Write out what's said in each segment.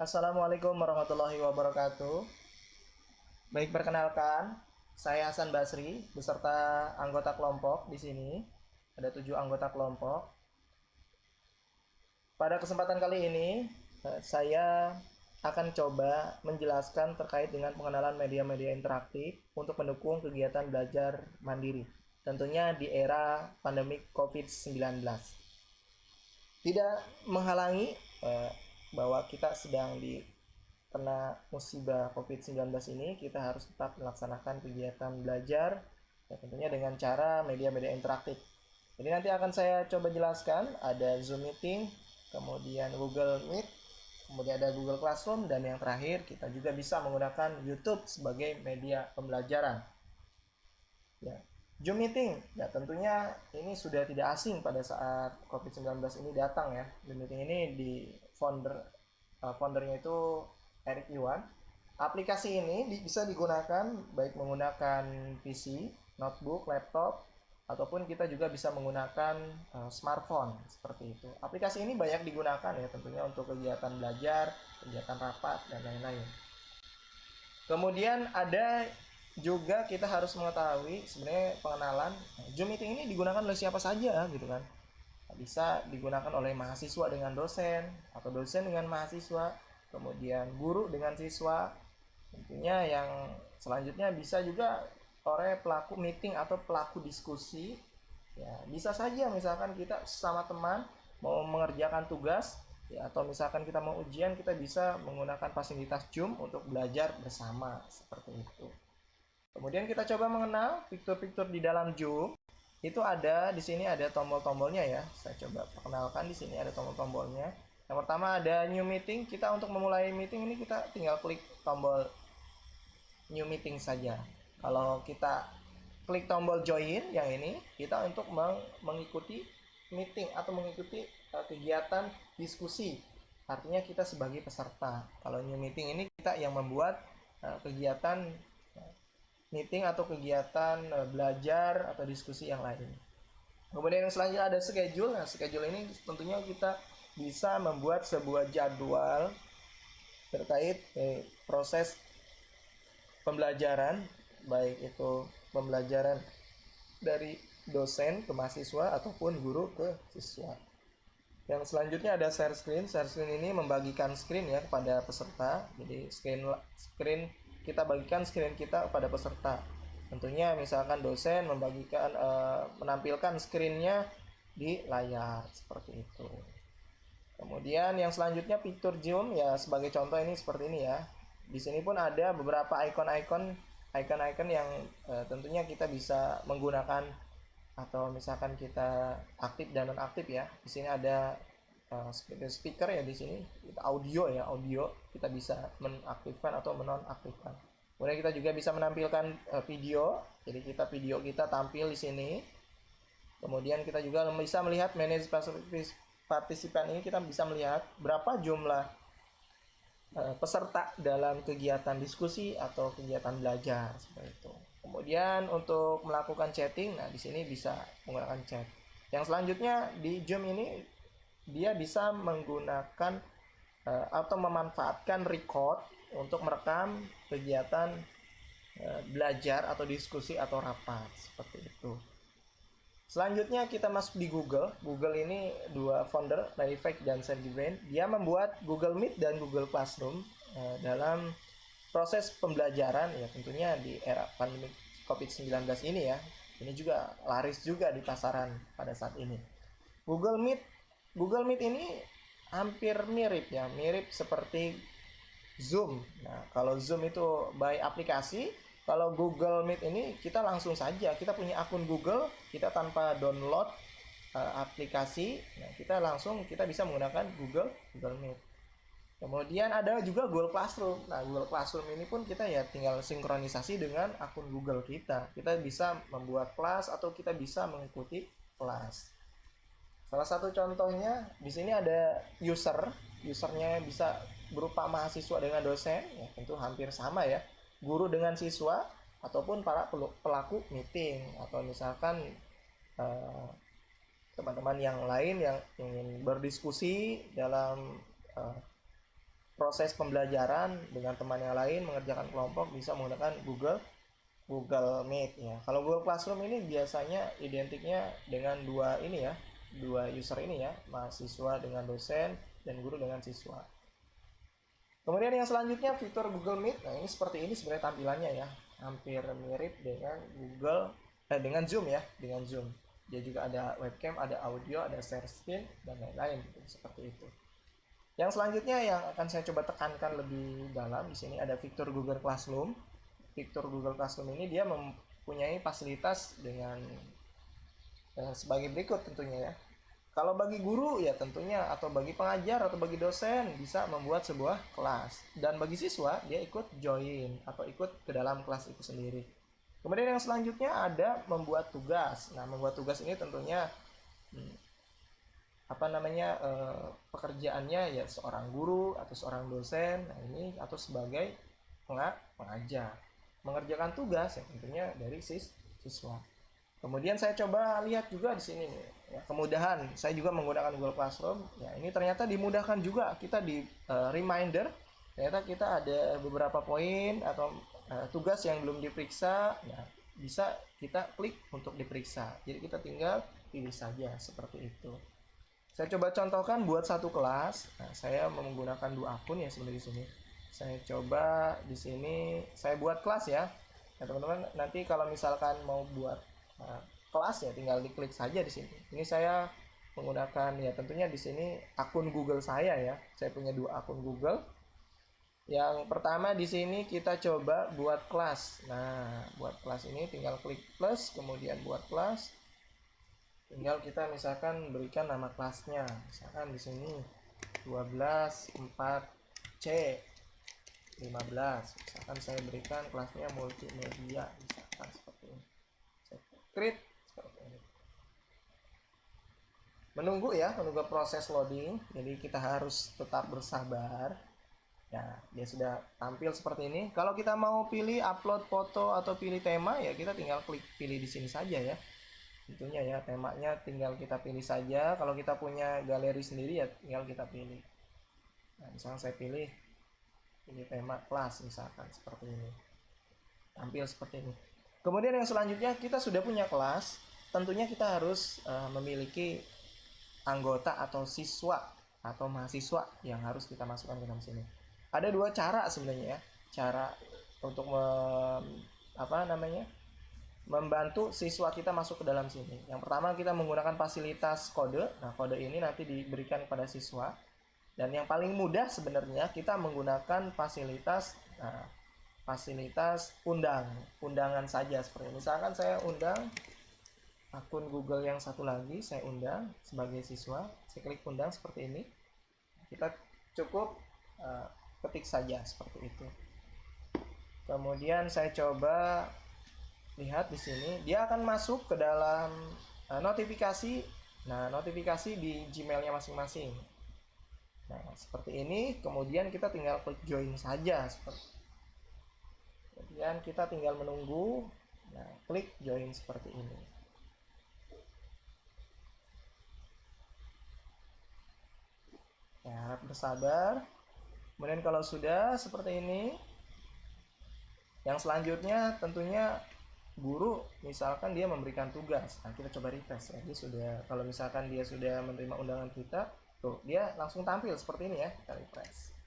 Assalamualaikum warahmatullahi wabarakatuh. Baik, perkenalkan, saya Hasan Basri beserta anggota kelompok di sini. Ada 7 anggota kelompok. Pada kesempatan kali ini, saya akan coba menjelaskan terkait dengan pengenalan media-media interaktif untuk mendukung kegiatan belajar mandiri. Tentunya di era pandemi COVID-19. Tidak menghalangi bahwa kita sedang kena musibah COVID-19 ini, kita harus tetap melaksanakan kegiatan belajar, ya tentunya dengan cara media-media interaktif. Jadi nanti akan saya coba jelaskan, ada Zoom Meeting, kemudian Google Meet, kemudian ada Google Classroom, dan yang terakhir kita juga bisa menggunakan YouTube sebagai media pembelajaran. Ya. Zoom Meeting, ya tentunya ini sudah tidak asing pada saat COVID-19 ini datang ya. Zoom Meeting ini di foundernya itu Eric Yuan. Aplikasi ini bisa digunakan baik menggunakan PC, notebook, laptop, ataupun kita juga bisa menggunakan smartphone seperti itu. Aplikasi ini banyak digunakan ya tentunya untuk kegiatan belajar, kegiatan rapat, dan lain-lain. Kemudian ada juga kita harus mengetahui sebenarnya pengenalan Zoom Meeting ini digunakan oleh siapa saja gitu kan. Bisa digunakan oleh mahasiswa dengan dosen, atau dosen dengan mahasiswa, kemudian guru dengan siswa. Tentunya yang selanjutnya bisa juga oleh pelaku meeting atau pelaku diskusi. Ya, bisa saja misalkan kita sama teman mau mengerjakan tugas, ya, atau misalkan kita mau ujian, kita bisa menggunakan fasilitas Zoom untuk belajar bersama seperti itu. Kemudian kita coba mengenal fitur-fitur di dalam Zoom. Itu ada di sini, ada tombol-tombolnya ya. Saya coba perkenalkan, di sini ada tombol-tombolnya. Yang pertama ada New Meeting. Kita untuk memulai meeting ini kita tinggal klik tombol New Meeting saja. Kalau kita klik tombol Join yang ini, kita untuk mengikuti meeting atau mengikuti kegiatan diskusi. Artinya kita sebagai peserta. Kalau New Meeting ini kita yang membuat kegiatan meeting atau kegiatan belajar atau diskusi yang lain. Kemudian yang selanjutnya ada schedule. Nah, schedule ini tentunya kita bisa membuat sebuah jadwal terkait proses pembelajaran, baik itu pembelajaran dari dosen ke mahasiswa ataupun guru ke siswa. Yang selanjutnya ada share screen. Share screen ini membagikan screen ya kepada peserta. Jadi screen kita bagikan screen kita kepada peserta. Tentunya misalkan dosen menampilkan screen-nya di layar seperti itu. Kemudian yang selanjutnya fitur Zoom ya, sebagai contoh ini seperti ini ya. Di sini pun ada beberapa icon yang tentunya kita bisa menggunakan, atau misalkan kita aktif dan non aktif ya. Di sini ada speaker ya, di sini audio kita bisa menaktifkan atau menonaktifkan. Kemudian kita juga bisa menampilkan video. Jadi video kita tampil di sini. Kemudian kita juga bisa melihat manage partisipan ini, kita bisa melihat berapa jumlah peserta dalam kegiatan diskusi atau kegiatan belajar seperti itu. Kemudian untuk melakukan chatting, nah di sini bisa menggunakan chat. Yang selanjutnya di Zoom ini dia bisa menggunakan atau memanfaatkan record untuk merekam kegiatan belajar atau diskusi atau rapat seperti itu. Selanjutnya kita masuk di Google. Google ini dua founder, Larry Fink dan Sergey Brin. Dia membuat Google Meet dan Google Classroom dalam proses pembelajaran ya, tentunya di era pandemi COVID-19 ini ya. Ini juga laris juga di pasaran pada saat ini. Google Meet ini hampir mirip ya, mirip seperti Zoom. Nah, kalau Zoom itu by aplikasi, kalau Google Meet ini kita langsung saja, kita punya akun Google, kita tanpa download aplikasi, nah kita bisa menggunakan Google Meet. Kemudian ada juga Google Classroom. Nah, Google Classroom ini pun kita ya tinggal sinkronisasi dengan akun Google kita. Kita bisa membuat kelas atau kita bisa mengikuti kelas. Salah satu contohnya di sini ada usernya bisa berupa mahasiswa dengan dosen, ya tentu hampir sama ya. Guru dengan siswa ataupun para pelaku meeting, atau misalkan teman-teman yang lain yang ingin berdiskusi dalam proses pembelajaran dengan teman yang lain mengerjakan kelompok bisa menggunakan Google Meet ya. Kalau Google Classroom ini biasanya identiknya dengan dua ini ya, dua user ini ya, mahasiswa dengan dosen dan guru dengan siswa. Kemudian yang selanjutnya fitur Google Meet. Nah, ini seperti ini sebenarnya tampilannya ya. Hampir mirip dengan dengan Zoom ya, dengan Zoom. Dia juga ada webcam, ada audio, ada share screen dan lain-lain gitu, seperti itu. Yang selanjutnya yang akan saya coba tekankan lebih dalam di sini ada fitur Google Classroom. Fitur Google Classroom ini dia mempunyai fasilitas dengan sebagai berikut tentunya ya. Kalau bagi guru ya tentunya, atau bagi pengajar atau bagi dosen bisa membuat sebuah kelas, dan bagi siswa dia ikut join atau ikut ke dalam kelas itu sendiri. Kemudian yang selanjutnya ada membuat tugas. Nah, membuat tugas ini tentunya pekerjaannya ya seorang guru atau seorang dosen, nah ini atau sebagai pengajar mengerjakan tugas yang tentunya dari siswa. Kemudian saya coba lihat juga di sini nih, ya, kemudahan. Saya juga menggunakan Google Classroom. Ya, ini ternyata dimudahkan juga kita di reminder. Ternyata kita ada beberapa poin atau tugas yang belum diperiksa, ya, bisa kita klik untuk diperiksa. Jadi kita tinggal pilih saja seperti itu. Saya coba contohkan buat satu kelas. Nah, saya menggunakan dua akun ya sebenarnya di sini. Saya coba di sini saya buat kelas ya. Nah, teman-teman nanti kalau misalkan mau buat kelas ya tinggal diklik saja di sini. Ini saya menggunakan ya tentunya di sini akun Google saya ya. Saya punya dua akun Google. Yang pertama di sini kita coba buat kelas. Nah, buat kelas ini tinggal klik plus, kemudian buat kelas. Tinggal kita misalkan berikan nama kelasnya. Misalkan di sini 12/4C 15. Misalkan saya berikan kelasnya multimedia misalkan seperti ini. Create seperti ini. Menunggu proses loading, jadi kita harus tetap bersabar. Ya, dia sudah tampil seperti ini. Kalau kita mau pilih upload foto atau pilih tema ya kita tinggal klik pilih di sini saja ya. Tentunya ya temanya tinggal kita pilih saja. Kalau kita punya galeri sendiri ya tinggal kita pilih. Nah, misalnya saya pilih tema kelas misalkan seperti ini. Tampil seperti ini. Kemudian yang selanjutnya kita sudah punya kelas, tentunya kita harus memiliki anggota atau siswa atau mahasiswa yang harus kita masukkan ke dalam sini. Ada dua cara sebenarnya ya, cara untuk membantu siswa kita masuk ke dalam sini. Yang pertama kita menggunakan fasilitas kode. Nah, kode ini nanti diberikan kepada siswa. Dan yang paling mudah sebenarnya kita menggunakan fasilitas undangan saja, seperti misalkan saya undang akun Google yang satu lagi, saya undang sebagai siswa, saya klik undang seperti ini. Kita cukup ketik saja seperti itu. Kemudian saya coba lihat di sini, dia akan masuk ke dalam notifikasi. Nah, notifikasi di Gmail-nya masing-masing. Nah, seperti ini. Kemudian kita tinggal klik join saja seperti. Kemudian kita tinggal menunggu. Nah, klik join seperti ini. Ya, harap bersabar. Kemudian kalau sudah seperti ini, yang selanjutnya tentunya guru misalkan dia memberikan tugas. Nah, kita coba refresh ya. Dia sudah, kalau misalkan dia sudah menerima undangan kita, tuh dia langsung tampil seperti ini ya. Kita refresh.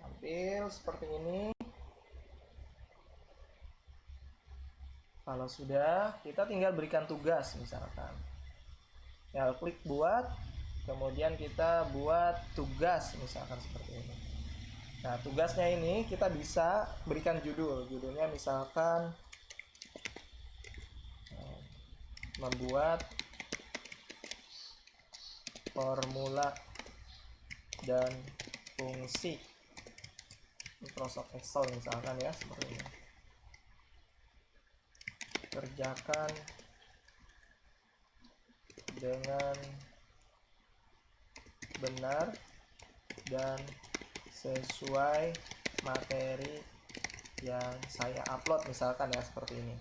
Tampil seperti ini. Kalau sudah, kita tinggal berikan tugas misalkan. Ya, klik buat, kemudian kita buat tugas misalkan seperti ini. Nah, tugasnya ini kita bisa berikan judulnya misalkan membuat formula dan fungsi Microsoft Excel misalkan ya, seperti ini. Kerjakan dengan benar dan sesuai materi yang saya upload misalkan ya, seperti ini.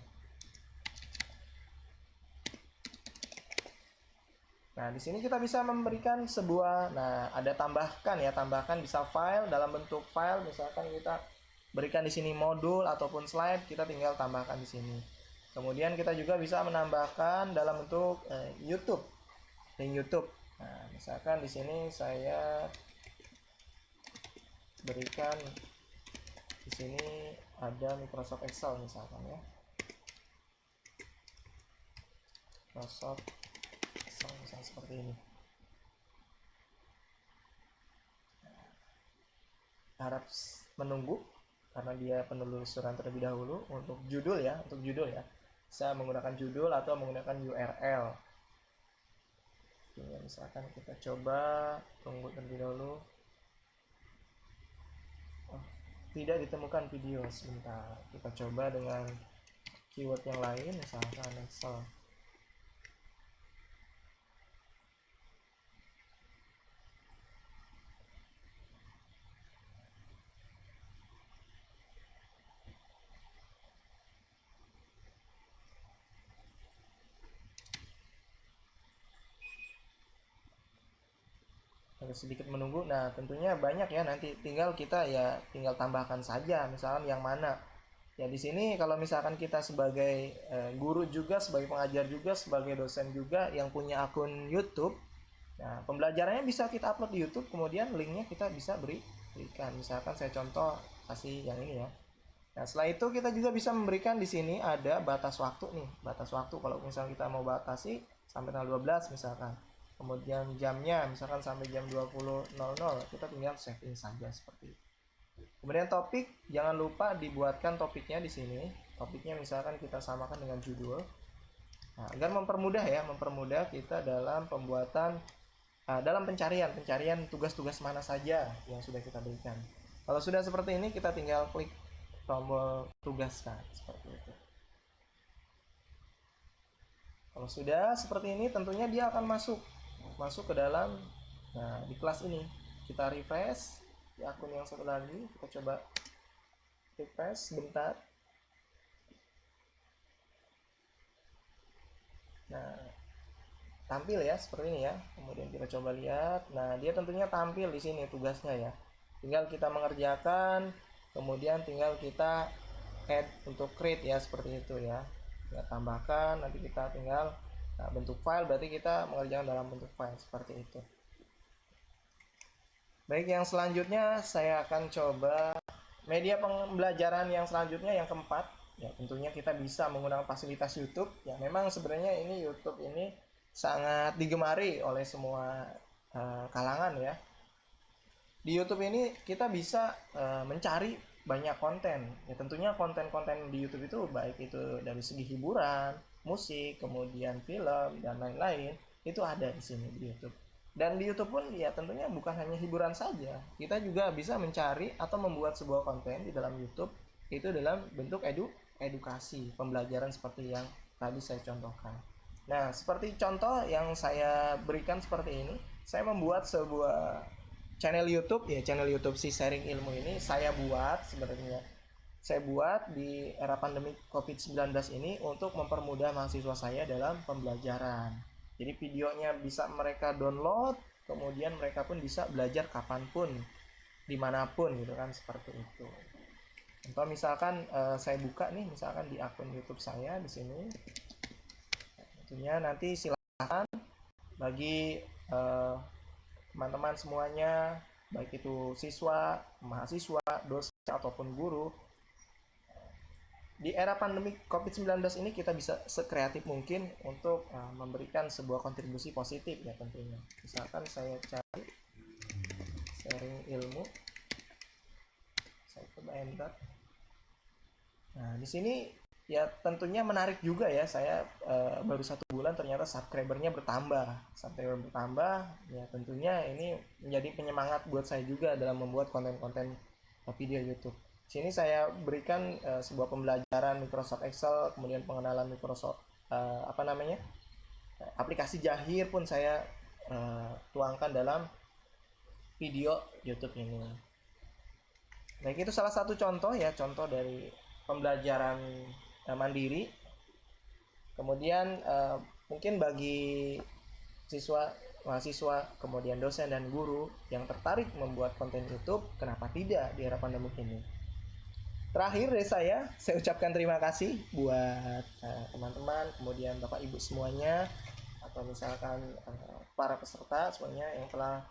Nah, di sini kita bisa memberikan sebuah, nah ada tambahkan ya, tambahkan bisa file dalam bentuk file, misalkan kita berikan di sini modul ataupun slide, kita tinggal tambahkan di sini. Kemudian kita juga bisa menambahkan dalam bentuk YouTube, link YouTube. Nah, misalkan di sini saya berikan di sini ada Microsoft Excel misalkan ya. Microsoft Excel misalnya seperti ini. Harap menunggu karena dia penelusuran terlebih dahulu untuk judul ya, bisa menggunakan judul atau menggunakan URL. Oke, misalkan kita coba tunggu terlebih dahulu. Oh, tidak ditemukan video, sebentar kita coba dengan keyword yang lain, misalkan Excel. Harus sedikit menunggu. Nah, tentunya banyak ya, nanti tinggal kita ya tinggal tambahkan saja misalkan yang mana. Ya di sini kalau misalkan kita sebagai guru juga, sebagai pengajar juga, sebagai dosen juga yang punya akun YouTube, nah pembelajarannya bisa kita upload di YouTube, kemudian linknya kita bisa berikan. Misalkan saya contoh kasih yang ini ya. Nah setelah itu kita juga bisa memberikan di sini ada batas waktu nih, batas waktu kalau misalnya kita mau batasi sampai tanggal 12 misalkan. Kemudian jamnya misalkan sampai jam 20.00, kita tinggal setting saja seperti itu. Kemudian topik, jangan lupa dibuatkan topiknya di sini. Topiknya misalkan kita samakan dengan judul. Nah, agar mempermudah kita dalam pembuatan, dalam pencarian tugas-tugas mana saja yang sudah kita berikan. Kalau sudah seperti ini, kita tinggal klik tombol tugaskan seperti itu. Kalau sudah seperti ini, tentunya dia akan masuk ke dalam, nah di kelas ini. Kita refresh di akun yang satu lagi, kita coba refresh sebentar. Nah tampil ya seperti ini ya, kemudian kita coba lihat. Nah dia tentunya tampil di sini tugasnya ya, tinggal kita mengerjakan, kemudian tinggal kita add untuk create ya, seperti itu ya. Kita tambahkan, nanti kita tinggal bentuk file, berarti kita mengerjakan dalam bentuk file seperti itu. Baik, yang selanjutnya saya akan coba media pembelajaran yang selanjutnya, yang keempat. Ya, tentunya kita bisa menggunakan fasilitas YouTube. Ya, memang sebenarnya ini YouTube ini sangat digemari oleh semua kalangan ya. Di YouTube ini kita bisa mencari banyak konten. Ya, tentunya konten-konten di YouTube itu baik itu dari segi hiburan, musik, kemudian film dan lain-lain, itu ada di sini di YouTube. Dan di YouTube pun ya tentunya bukan hanya hiburan saja. Kita juga bisa mencari atau membuat sebuah konten di dalam YouTube itu dalam bentuk edukasi, pembelajaran seperti yang tadi saya contohkan. Nah, seperti contoh yang saya berikan seperti ini, saya membuat sebuah channel YouTube ya, channel YouTube si sharing ilmu ini saya buat sebenarnya. Saya buat di era pandemi COVID-19 ini untuk mempermudah mahasiswa saya dalam pembelajaran. Jadi videonya bisa mereka download, kemudian mereka pun bisa belajar kapanpun, dimanapun gitu kan, seperti itu. Contoh misalkan saya buka nih, misalkan di akun YouTube saya di sini. Tentunya nanti silakan bagi teman-teman semuanya, baik itu siswa, mahasiswa, dosen ataupun guru, di era pandemi COVID-19 ini kita bisa sekreatif mungkin untuk memberikan sebuah kontribusi positif ya tentunya. Misalkan saya cari sharing ilmu, saya coba enter. Nah di sini ya tentunya menarik juga ya, saya baru 1 bulan ternyata subscribernya bertambah, ya tentunya ini menjadi penyemangat buat saya juga dalam membuat konten-konten video YouTube. Sini saya berikan sebuah pembelajaran Microsoft Excel, kemudian pengenalan Microsoft aplikasi Jahir pun saya tuangkan dalam video YouTube ini. Baik, itu salah satu contoh ya, contoh dari pembelajaran mandiri. Kemudian mungkin bagi siswa, mahasiswa, kemudian dosen dan guru yang tertarik membuat konten YouTube, kenapa tidak di era pandemi ini? Terakhir dari saya ucapkan terima kasih buat teman-teman, kemudian Bapak Ibu semuanya, atau misalkan para peserta semuanya yang telah